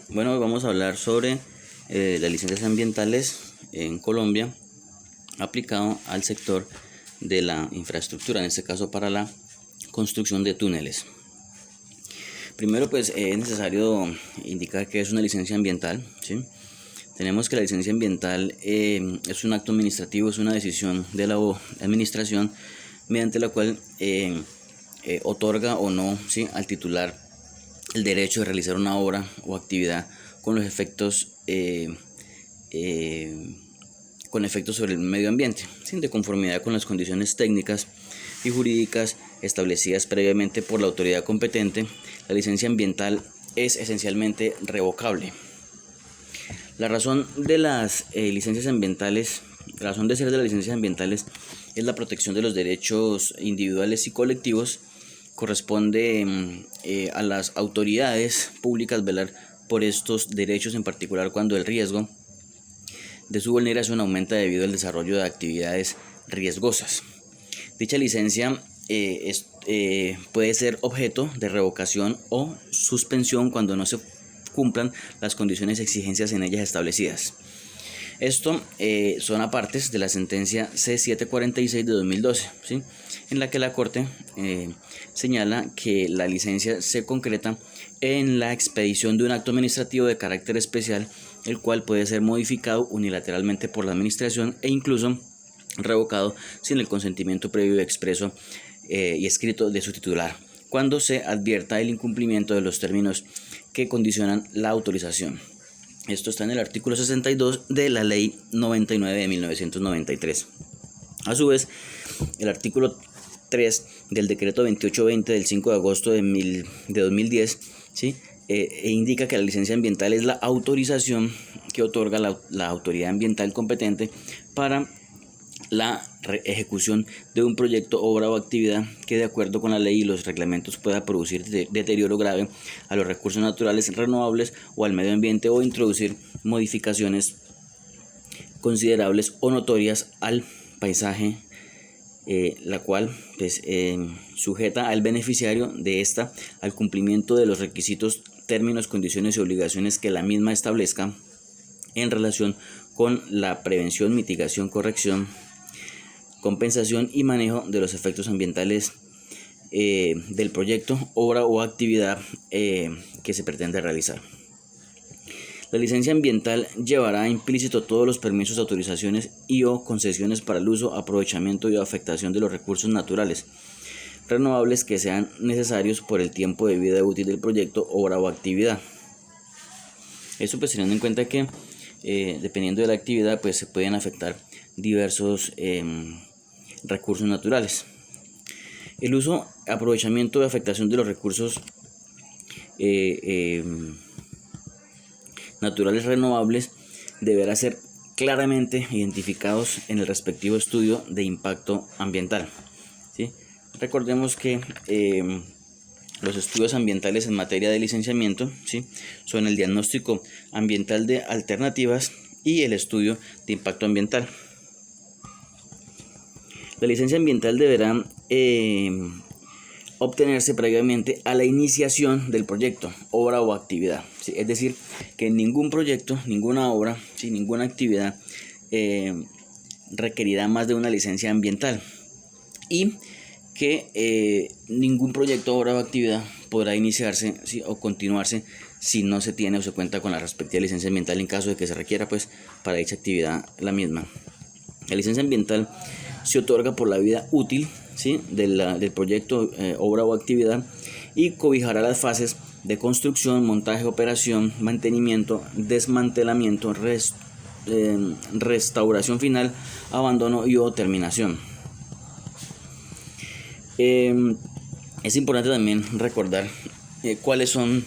Bueno, hoy vamos a hablar sobre las licencias ambientales en Colombia aplicado al sector de la infraestructura, en este caso para la construcción de túneles. Primero, pues es necesario indicar que es una licencia ambiental, ¿sí? Tenemos que la licencia ambiental es un acto administrativo, es una decisión de la administración mediante la cual otorga o no, ¿sí?, al titular el derecho de realizar una obra o actividad con efectos sobre el medio ambiente, ¿sí?, de conformidad con las condiciones técnicas y jurídicas establecidas previamente por la autoridad competente. La licencia ambiental es esencialmente revocable. La razón de las licencias ambientales, la razón de ser de las licencias ambientales es la protección de los derechos individuales y colectivos. Corresponde a las autoridades públicas velar por estos derechos, en particular cuando el riesgo de su vulneración aumenta debido al desarrollo de actividades riesgosas. Dicha licencia puede ser objeto de revocación o suspensión cuando no se cumplan las condiciones y exigencias en ellas establecidas. Esto son apartes de la sentencia C746 de 2012, ¿sí?, en la que la Corte señala que la licencia se concreta en la expedición de un acto administrativo de carácter especial, el cual puede ser modificado unilateralmente por la administración e incluso revocado sin el consentimiento previo expreso y escrito de su titular, cuando se advierta el incumplimiento de los términos que condicionan la autorización. Esto está en el artículo 62 de la Ley 99 de 1993. A su vez, el artículo 3 del decreto 2820 del 5 de agosto de 2010, ¿sí?, indica que la licencia ambiental es la autorización que otorga la autoridad ambiental competente para la ejecución de un proyecto, obra o actividad que de acuerdo con la ley y los reglamentos pueda producir deterioro grave a los recursos naturales renovables o al medio ambiente, o introducir modificaciones considerables o notorias al paisaje, la cual pues, sujeta al beneficiario de esta al cumplimiento de los requisitos, términos, condiciones y obligaciones que la misma establezca en relación con la prevención, mitigación, corrección, compensación y manejo de los efectos ambientales del proyecto, obra o actividad que se pretende realizar. La licencia ambiental llevará implícito todos los permisos, autorizaciones y o concesiones para el uso, aprovechamiento y afectación de los recursos naturales renovables que sean necesarios por el tiempo de vida útil del proyecto, obra o actividad. Esto pues teniendo en cuenta que dependiendo de la actividad pues se pueden afectar diversos recursos naturales. El uso, aprovechamiento y afectación de los recursos naturales renovables deberá ser claramente identificados en el respectivo estudio de impacto ambiental, ¿sí? Recordemos que los estudios ambientales en materia de licenciamiento, ¿sí?, son el diagnóstico ambiental de alternativas y el estudio de impacto ambiental. La licencia ambiental deberá obtenerse previamente a la iniciación del proyecto, obra o actividad, ¿sí? Es decir, que ningún proyecto, ninguna obra, ¿sí?, ninguna actividad requerirá más de una licencia ambiental, y que ningún proyecto, obra o actividad podrá iniciarse, ¿sí?, o continuarse si no se tiene o se cuenta con la respectiva licencia ambiental en caso de que se requiera pues para dicha actividad la misma. La licencia ambiental se otorga por la vida útil, ¿sí?, del proyecto, obra o actividad, y cobijará las fases de construcción, montaje, operación, mantenimiento, desmantelamiento, restauración final, abandono y o terminación. Es importante también recordar cuáles son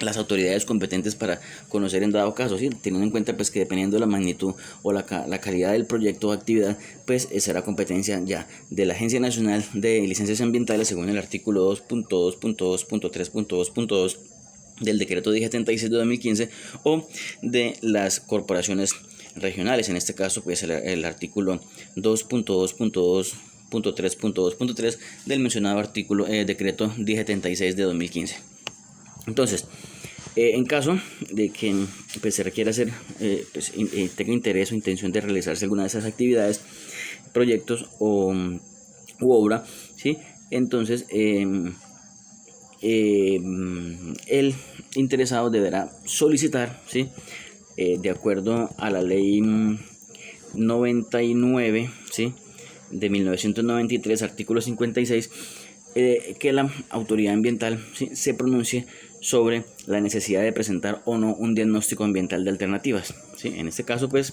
las autoridades competentes para conocer en dado caso, ¿sí?, teniendo en cuenta pues que dependiendo de la magnitud o la calidad del proyecto o actividad, pues será competencia ya de la Agencia Nacional de Licencias Ambientales según el artículo 2.2.2.3.2.2 del decreto 1076 de 2015, o de las corporaciones regionales, en este caso pues el artículo 2.2.2.3.2.3 del mencionado artículo decreto 1076 de 2015. Entonces, En caso de que pues, se requiera hacer, tenga interés o intención de realizarse alguna de esas actividades, proyectos u obra, ¿sí? Entonces el interesado deberá solicitar, ¿sí? De acuerdo a la ley 99, ¿sí? de 1993, artículo 56, que la autoridad ambiental, ¿sí? se pronuncie sobre la necesidad de presentar o no un diagnóstico ambiental de alternativas, ¿sí? En este caso, pues,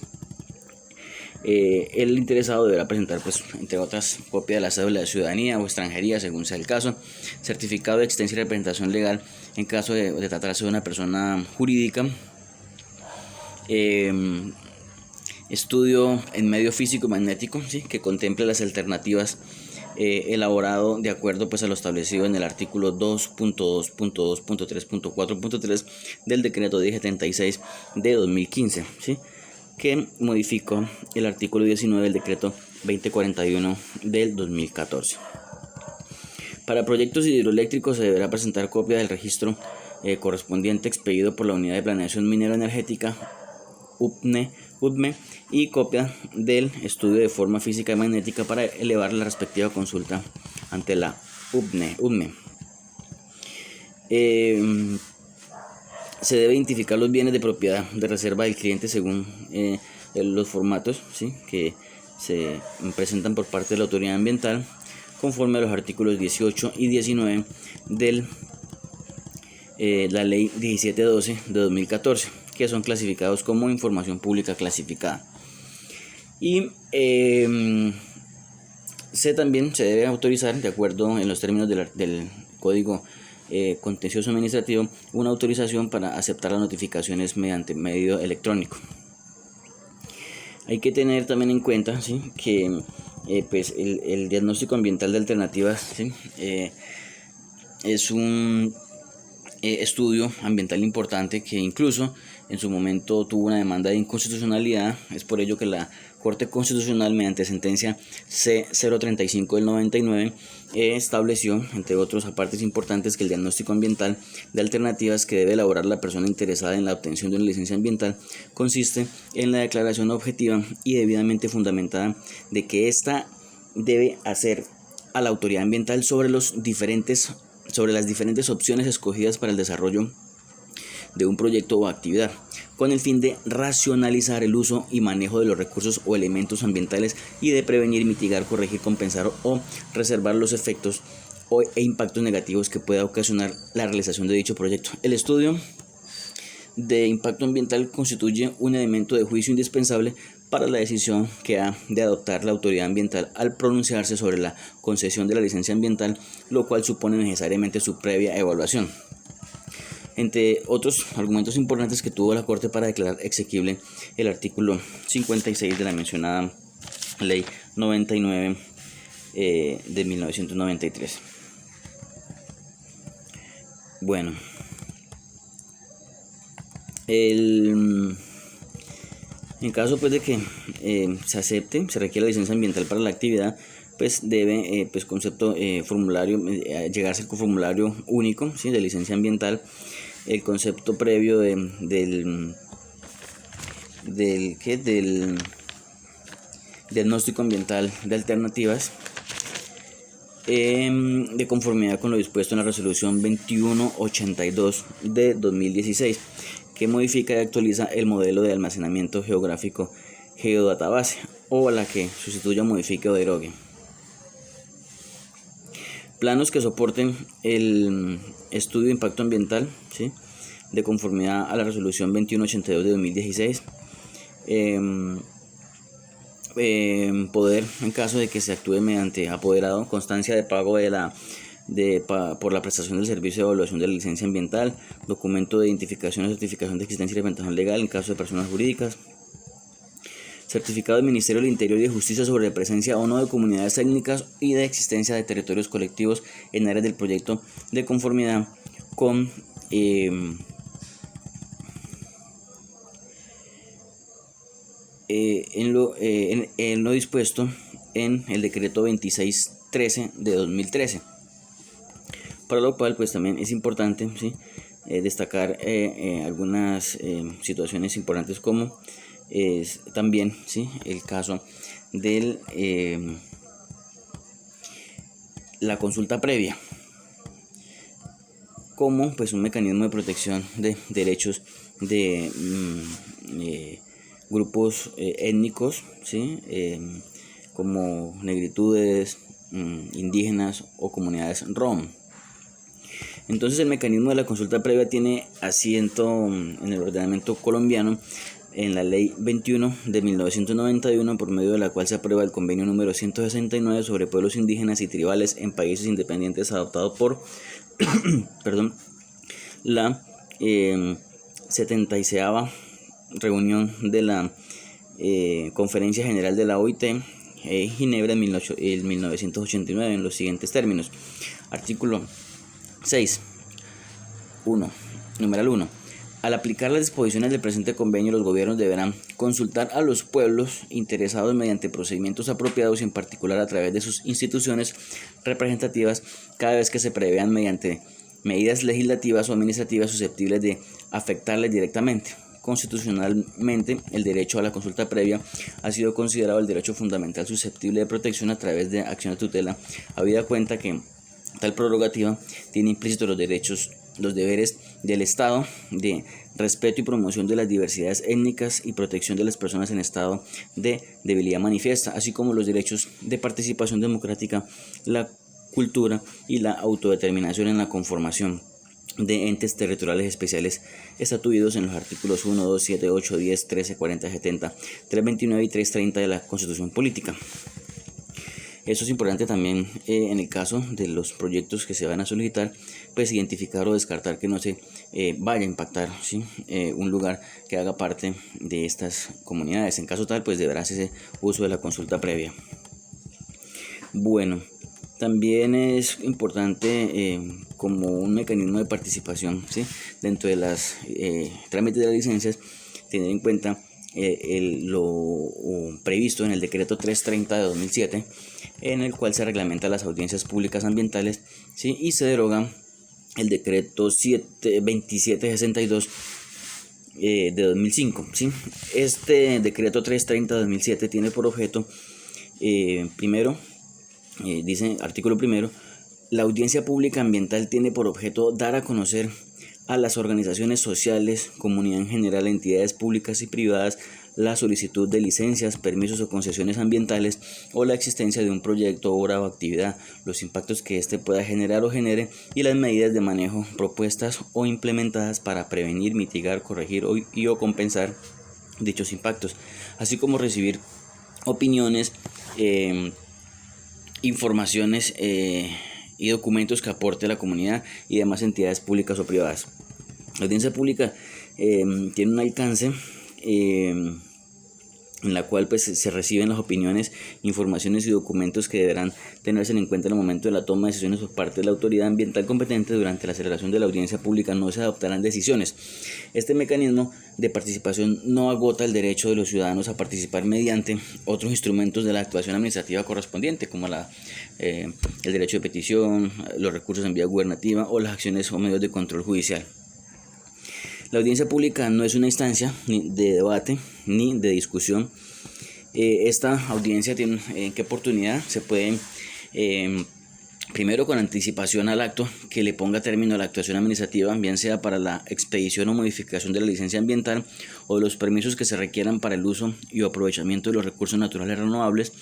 el interesado deberá presentar, pues, entre otras, copia de la cédula de ciudadanía o extranjería, según sea el caso, certificado de existencia y representación legal en caso de tratarse de una persona jurídica, estudio en medio físico y magnético, ¿sí? que contemple las alternativas, elaborado de acuerdo, pues, a lo establecido en el artículo 2.2.2.3.4.3 del decreto 1076 de 2015, ¿sí? que modificó el artículo 19 del decreto 2041 del 2014. Para proyectos hidroeléctricos se deberá presentar copia del registro correspondiente expedido por la Unidad de Planeación Minero-Energética UPME, y copia del estudio de forma física y magnética para elevar la respectiva consulta ante la UPME. Se debe identificar los bienes de propiedad de reserva del cliente según los formatos, ¿sí? que se presentan por parte de la autoridad ambiental, conforme a los artículos 18 y 19 de la ley 1712 de 2014, que son clasificados como información pública clasificada. Y también se debe autorizar, de acuerdo en los términos del Código Contencioso Administrativo, una autorización para aceptar las notificaciones mediante medio electrónico. Hay que tener también en cuenta, ¿sí? que pues el diagnóstico ambiental de alternativas, ¿sí? Es un estudio ambiental importante que incluso en su momento tuvo una demanda de inconstitucionalidad. Es por ello que la Corte Constitucional, mediante sentencia C035 del 99, estableció, entre otros apartes importantes, que el diagnóstico ambiental de alternativas que debe elaborar la persona interesada en la obtención de una licencia ambiental consiste en la declaración objetiva y debidamente fundamentada de que ésta debe hacer a la autoridad ambiental sobre las diferentes opciones escogidas para el desarrollo de un proyecto o actividad, con el fin de racionalizar el uso y manejo de los recursos o elementos ambientales y de prevenir, mitigar, corregir, compensar o reservar los efectos e impactos negativos que pueda ocasionar la realización de dicho proyecto. El estudio de impacto ambiental constituye un elemento de juicio indispensable para la decisión que ha de adoptar la autoridad ambiental al pronunciarse sobre la concesión de la licencia ambiental, lo cual supone necesariamente su previa evaluación. Entre otros argumentos importantes que tuvo la Corte para declarar exequible el artículo 56 de la mencionada Ley 99 de 1993. Bueno, en caso, pues, de que se acepte, se requiere la licencia ambiental para la actividad, pues debe, formulario, llegarse al formulario único, ¿sí? de licencia ambiental, el concepto previo del diagnóstico ambiental de alternativas, de conformidad con lo dispuesto en la resolución 2182 de 2016, que modifica y actualiza el modelo de almacenamiento geográfico Geodatabase, o la que sustituya, modifique o derogue. Planos que soporten el estudio de impacto ambiental, ¿sí? de conformidad a la resolución 2182 de 2016. Poder, en caso de que se actúe mediante apoderado, constancia de pago por la prestación del servicio de evaluación de la licencia ambiental, documento de identificación o certificación de existencia y representación legal en caso de personas jurídicas, certificado del Ministerio del Interior y de Justicia sobre presencia o no de comunidades técnicas y de existencia de territorios colectivos en áreas del proyecto, de conformidad con en lo dispuesto en el decreto 2613 de 2013, para lo cual, pues, también es importante, ¿sí? destacar algunas situaciones importantes, como es también, ¿sí?, el caso de la consulta previa como pues un mecanismo de protección de derechos de grupos étnicos, ¿sí?, como negritudes, indígenas o comunidades rom. Entonces el mecanismo de la consulta previa tiene asiento en el ordenamiento colombiano en la Ley 21 de 1991, por medio de la cual se aprueba el convenio número 169 sobre pueblos indígenas y tribales en países independientes, adoptado por perdón, la 76ª reunión de la Conferencia General de la OIT Ginebra en 1989, en los siguientes términos. Artículo 6. 1. Numeral 1. Al aplicar las disposiciones del presente convenio, los gobiernos deberán consultar a los pueblos interesados mediante procedimientos apropiados, y en particular a través de sus instituciones representativas, cada vez que se prevean mediante medidas legislativas o administrativas susceptibles de afectarles directamente. Constitucionalmente, el derecho a la consulta previa ha sido considerado el derecho fundamental susceptible de protección a través de acción de tutela, habida cuenta que tal prerrogativa tiene implícitos los derechos, los deberes del Estado de respeto y promoción de las diversidades étnicas y protección de las personas en estado de debilidad manifiesta, así como los derechos de participación democrática, la cultura y la autodeterminación en la conformación de entes territoriales especiales estatuidos en los artículos 1, 2, 7, 8, 10, 13, 40, 70, 329 y 330 de la Constitución Política. Eso es importante también en el caso de los proyectos que se van a solicitar, pues identificar o descartar que no se vaya a impactar, ¿sí?, un lugar que haga parte de estas comunidades. En caso tal, pues deberá hacerse uso de la consulta previa. Bueno, también es importante como un mecanismo de participación, ¿sí?, dentro de los trámites de las licencias, tener en cuenta lo previsto en el decreto 330 de 2007, en el cual se reglamenta las audiencias públicas ambientales, ¿sí?, y se deroga el decreto 2762 de 2005, ¿sí? Este decreto 330 de 2007 tiene por objeto, primero, dice artículo primero, la audiencia pública ambiental tiene por objeto dar a conocer a las organizaciones sociales, comunidad en general, entidades públicas y privadas, la solicitud de licencias, permisos o concesiones ambientales, o la existencia de un proyecto, obra o actividad, los impactos que éste pueda generar o genere, y las medidas de manejo propuestas o implementadas para prevenir, mitigar, corregir o compensar dichos impactos, así como recibir opiniones, informaciones y documentos que aporte la comunidad y demás entidades públicas o privadas. La audiencia pública tiene un alcance en la cual pues se reciben las opiniones, informaciones y documentos que deberán tenerse en cuenta en el momento de la toma de decisiones por parte de la autoridad ambiental competente. Durante la celebración de la audiencia pública no se adoptarán decisiones. Este mecanismo de participación no agota el derecho de los ciudadanos a participar mediante otros instrumentos de la actuación administrativa correspondiente, como el derecho de petición, los recursos en vía gubernativa o las acciones o medios de control judicial. La audiencia pública no es una instancia ni de debate ni de discusión. Esta audiencia tiene en qué oportunidad se puede, primero, con anticipación al acto que le ponga término a la actuación administrativa, bien sea para la expedición o modificación de la licencia ambiental o de los permisos que se requieran para el uso y aprovechamiento de los recursos naturales renovables,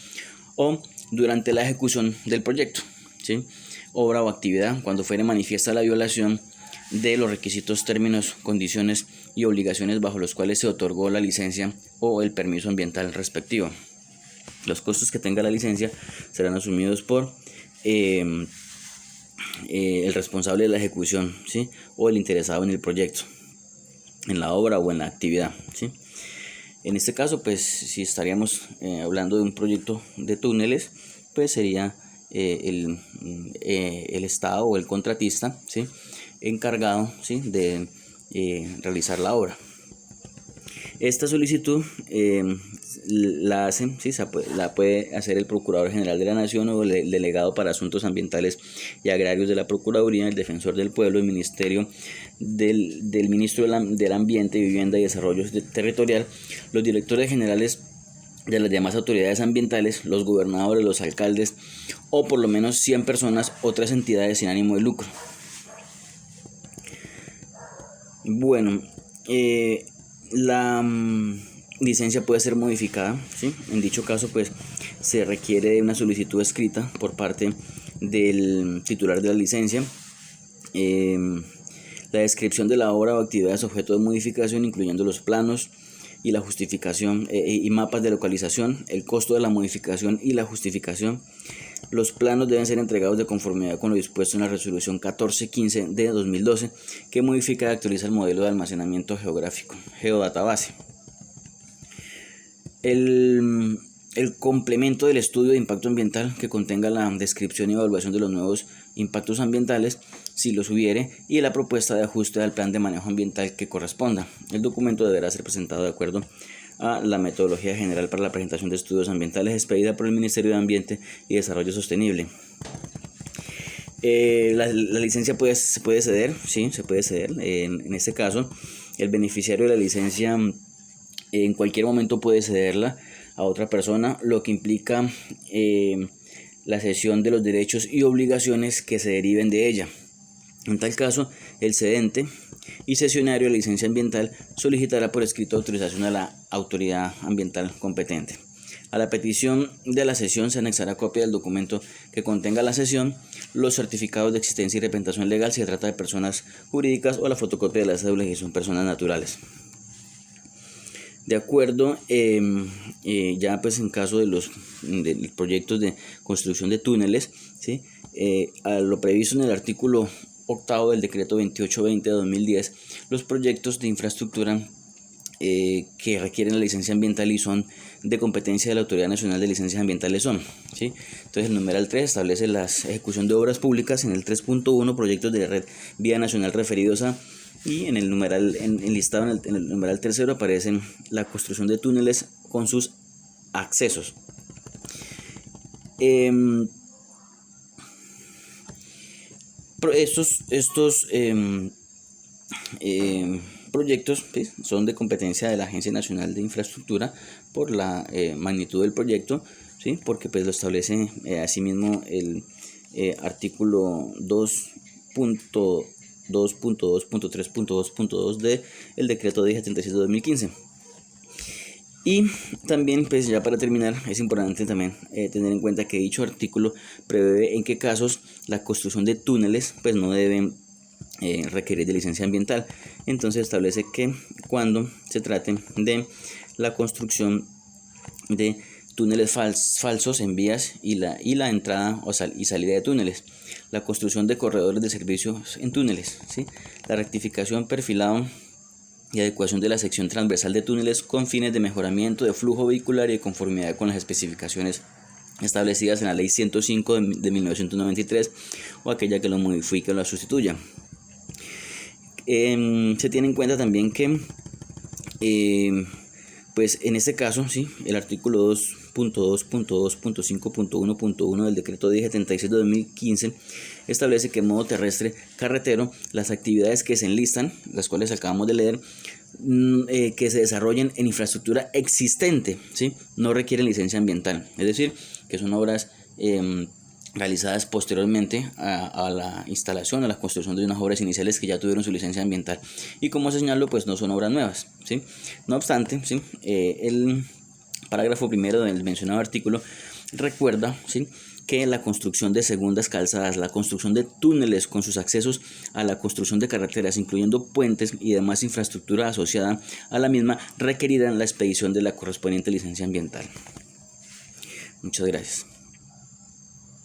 o durante la ejecución del proyecto, ¿sí?, obra o actividad, cuando fuere manifiesta la violación de los requisitos, términos, condiciones y obligaciones bajo los cuales se otorgó la licencia o el permiso ambiental respectivo. Los costos que tenga la licencia serán asumidos por el responsable de la ejecución, ¿sí?, o el interesado en el proyecto, en la obra o en la actividad, ¿sí? En este caso, pues si estaríamos hablando de un proyecto de túneles, pues sería el Estado o el contratista, ¿sí?, encargado, ¿sí?, de realizar la obra. Esta solicitud la hace, ¿sí? La puede hacer el Procurador General de la Nación o el delegado para asuntos ambientales y agrarios de la Procuraduría, el Defensor del Pueblo, el Ministerio del Ministro del Ambiente, Vivienda y Desarrollo Territorial, los directores generales de las demás autoridades ambientales, los gobernadores, los alcaldes o por lo menos 100 personas, otras entidades sin ánimo de lucro. Bueno, la licencia puede ser modificada, ¿sí? En dicho caso, pues se requiere de una solicitud escrita por parte del titular de la licencia. La descripción de la obra o actividades objeto de modificación, incluyendo los planos y la justificación y mapas de localización, el costo de la modificación y la justificación. Los planos deben ser entregados de conformidad con lo dispuesto en la resolución 1415 de 2012, que modifica y actualiza el modelo de almacenamiento geográfico, Geodatabase. El complemento del estudio de impacto ambiental que contenga la descripción y evaluación de los nuevos impactos ambientales, si los hubiere, y la propuesta de ajuste al plan de manejo ambiental que corresponda. El documento deberá ser presentado de acuerdo a la metodología general para la presentación de estudios ambientales expedida por el Ministerio de Ambiente y Desarrollo Sostenible. La licencia se puede ceder, sí, se puede ceder. En este caso, el beneficiario de la licencia en cualquier momento puede cederla a otra persona, lo que implica la cesión de los derechos y obligaciones que se deriven de ella. En tal caso, el cedente y cesionario de la licencia ambiental solicitará por escrito autorización a la autoridad ambiental competente. A la petición de la cesión se anexará copia del documento que contenga la cesión, los certificados de existencia y representación legal si se trata de personas jurídicas o la fotocopia de las cédulas si son personas naturales. De acuerdo, ya pues en caso de los proyectos de construcción de túneles, ¿sí? A lo previsto en el artículo 8 del decreto 2820 de 2010, los proyectos de infraestructura que requieren la licencia ambiental y son de competencia de la Autoridad Nacional de Licencias Ambientales son, ¿sí? Entonces el numeral 3 establece la ejecución de obras públicas, en el 3.1 proyectos de red vía nacional referidos a, y en el numeral enlistado en el numeral tercero aparecen la construcción de túneles con sus accesos. Estos proyectos pues, son de competencia de la Agencia Nacional de Infraestructura por la magnitud del proyecto, ¿sí? Porque pues lo establece asimismo el artículo 2.2.3.2.2 del decreto 1076 de 2015. Y también, pues ya para terminar, es importante también tener en cuenta que dicho artículo prevé en qué casos la construcción de túneles pues no deben requerir de licencia ambiental. Entonces establece que cuando se trate de la construcción de túneles falsos en vías y la entrada y salida de túneles, la construcción de corredores de servicios en túneles, ¿sí? La rectificación, perfilado y adecuación de la sección transversal de túneles con fines de mejoramiento de flujo vehicular y de conformidad con las especificaciones establecidas en la Ley 105 de 1993 o aquella que lo modifique o la sustituya. Se tiene en cuenta también que pues en este caso, ¿sí? El artículo 2.2.2.5.1.1 del decreto 1076 de 2015 establece que en modo terrestre carretero las actividades que se enlistan, las cuales acabamos de leer, que se desarrollen en infraestructura existente, ¿sí? No requieren licencia ambiental, es decir, que son obras realizadas posteriormente a la instalación, a la construcción de unas obras iniciales que ya tuvieron su licencia ambiental, y como señalo, pues no son obras nuevas, ¿sí? No obstante, ¿sí? El parágrafo primero del mencionado artículo recuerda, ¿sí?, que la construcción de segundas calzadas, la construcción de túneles con sus accesos a la construcción de carreteras, incluyendo puentes y demás infraestructura asociada a la misma, requerirán la expedición de la correspondiente licencia ambiental. Muchas gracias.